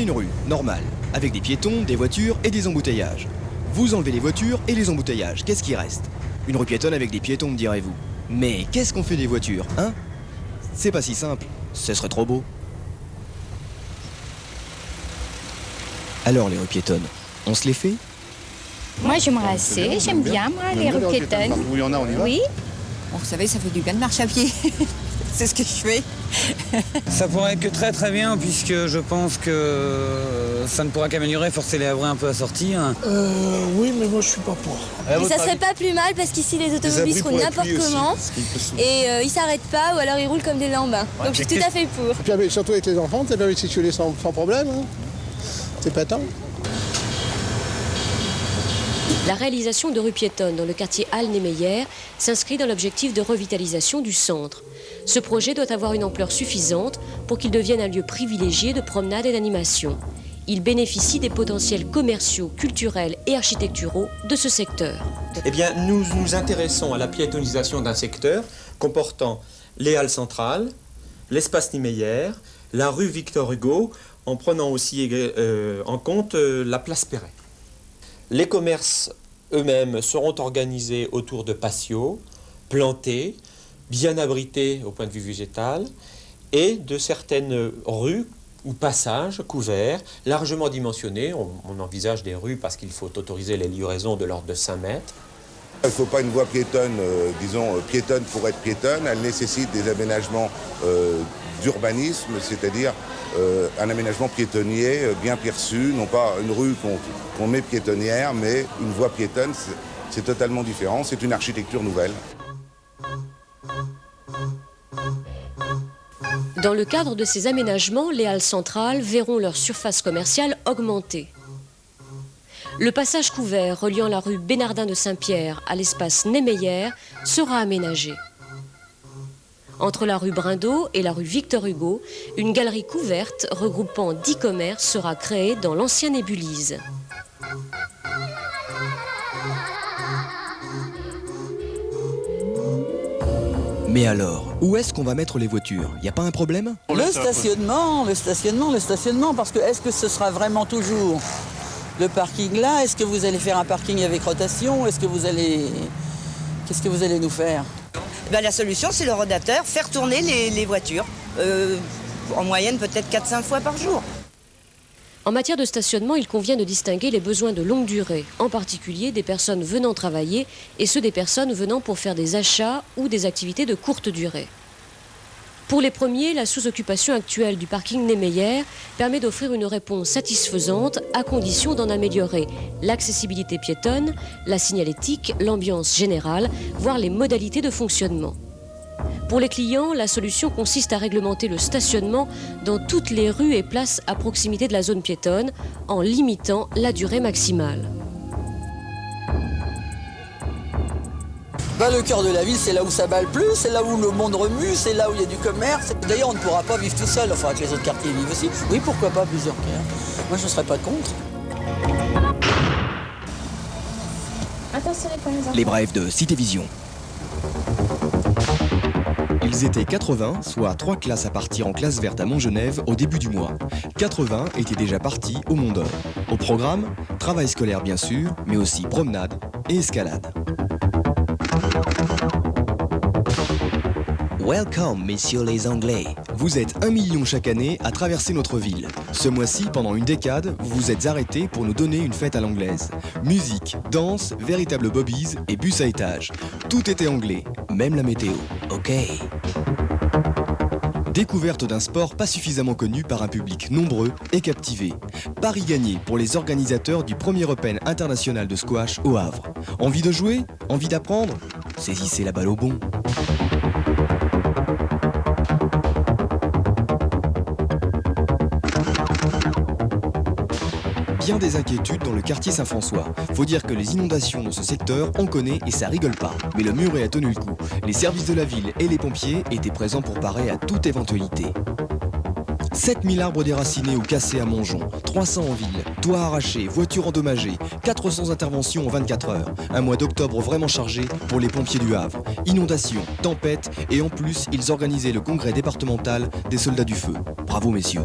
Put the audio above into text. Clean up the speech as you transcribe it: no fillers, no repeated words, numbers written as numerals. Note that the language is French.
une rue, normale, avec des piétons, des voitures et des embouteillages. Vous enlevez les voitures et les embouteillages, qu'est-ce qui reste? Une rue piétonne avec des piétons, me direz-vous. Mais qu'est-ce qu'on fait des voitures, hein? C'est pas si simple, ce serait trop beau. Alors les rues piétonnes, on se les fait? Moi, j'aimerais assez, j'aime bien, moi, les rues piétonnes. Où il y en a, on y va. Oui. Bon, vous savez, ça fait du bien de marcher à pied. C'est ce que je fais. Ça pourrait être que très très bien, puisque je pense que ça ne pourra qu'améliorer, forcer les Havrais un peu à sortir. Oui, mais moi je suis pas pour. Mais ça serait pas plus mal parce qu'ici les automobilistes roulent n'importe comment et ils s'arrêtent pas ou alors ils roulent comme des lambins. Donc je suis tout à fait pour. Et puis, surtout avec les enfants, ça permet de circuler sans problème. Hein. C'est pas tant. La réalisation de rues piétonnes dans le quartier Aulnay-Meyer s'inscrit dans l'objectif de revitalisation du centre. Ce projet doit avoir une ampleur suffisante pour qu'il devienne un lieu privilégié de promenade et d'animation. Il bénéficie des potentiels commerciaux, culturels et architecturaux de ce secteur. Eh bien, nous nous intéressons à la piétonisation d'un secteur comportant les halles centrales, l'espace Niemeyer, la rue Victor Hugo, en prenant aussi en compte la place Perret. Les commerces eux-mêmes seront organisés autour de patios, plantés, bien abrités au point de vue végétal, et de certaines rues ou passages couverts, largement dimensionnés. On envisage des rues parce qu'il faut autoriser les livraisons de l'ordre de 5 mètres. Il ne faut pas une voie piétonne, piétonne pour être piétonne. Elle nécessite des aménagements d'urbanisme, c'est-à-dire un aménagement piétonnier bien perçu, non pas une rue qu'on met piétonnière, mais une voie piétonne, c'est totalement différent, c'est une architecture nouvelle. Dans le cadre de ces aménagements, les halles centrales verront leur surface commerciale augmenter. Le passage couvert reliant la rue Bénardin de Saint-Pierre à l'espace Niemeyer sera aménagé. Entre la rue Brindot et la rue Victor Hugo, une galerie couverte regroupant 10 commerces sera créée dans l'ancien Nébulise. Mais alors, où est-ce qu'on va mettre les voitures? Y a pas un problème? Le stationnement, parce que est-ce que ce sera vraiment toujours le parking là? Est-ce que vous allez faire un parking avec rotation? Qu'est-ce que vous allez nous faire? La solution, c'est le rodateur, faire tourner les voitures. En moyenne, peut-être 4-5 fois par jour. En matière de stationnement, il convient de distinguer les besoins de longue durée, en particulier des personnes venant travailler et ceux des personnes venant pour faire des achats ou des activités de courte durée. Pour les premiers, la sous-occupation actuelle du parking Niemeyer permet d'offrir une réponse satisfaisante à condition d'en améliorer l'accessibilité piétonne, la signalétique, l'ambiance générale, voire les modalités de fonctionnement. Pour les clients, la solution consiste à réglementer le stationnement dans toutes les rues et places à proximité de la zone piétonne en limitant la durée maximale. Le cœur de la ville, c'est là où ça bat le plus, c'est là où le monde remue, c'est là où il y a du commerce. D'ailleurs, on ne pourra pas vivre tout seul, enfin que les autres quartiers vivent aussi. Oui, pourquoi pas plusieurs quartiers. Moi, je ne serais pas contre. Attention les premiers enfants. Les brefs de Citévision. Ils étaient 80, soit 3 classes à partir en classe verte à Montgenèvre au début du mois. 80 étaient déjà partis au Mont d'Or. Au programme, travail scolaire bien sûr, mais aussi promenade et escalade. Welcome, messieurs les Anglais. Vous êtes 1 million chaque année à traverser notre ville. Ce mois-ci, pendant une décade, vous vous êtes arrêtés pour nous donner une fête à l'anglaise. Musique, danse, véritable bobbies et bus à étage. Tout était anglais, même la météo. Ok. Découverte d'un sport pas suffisamment connu par un public nombreux et captivé. Pari gagné pour les organisateurs du premier Open international de squash au Havre. Envie de jouer? Envie d'apprendre? Saisissez la balle au bon. Bien des inquiétudes dans le quartier Saint-François. Faut dire que les inondations dans ce secteur, on connaît et ça rigole pas. Mais le muret a tenu le coup. Les services de la ville et les pompiers étaient présents pour parer à toute éventualité. 7000 arbres déracinés ou cassés à Montjon, 300 en ville, toits arrachés, voitures endommagées, 400 interventions en 24 heures. Un mois d'octobre vraiment chargé pour les pompiers du Havre. Inondations, tempêtes et en plus, ils organisaient le congrès départemental des soldats du feu. Bravo messieurs.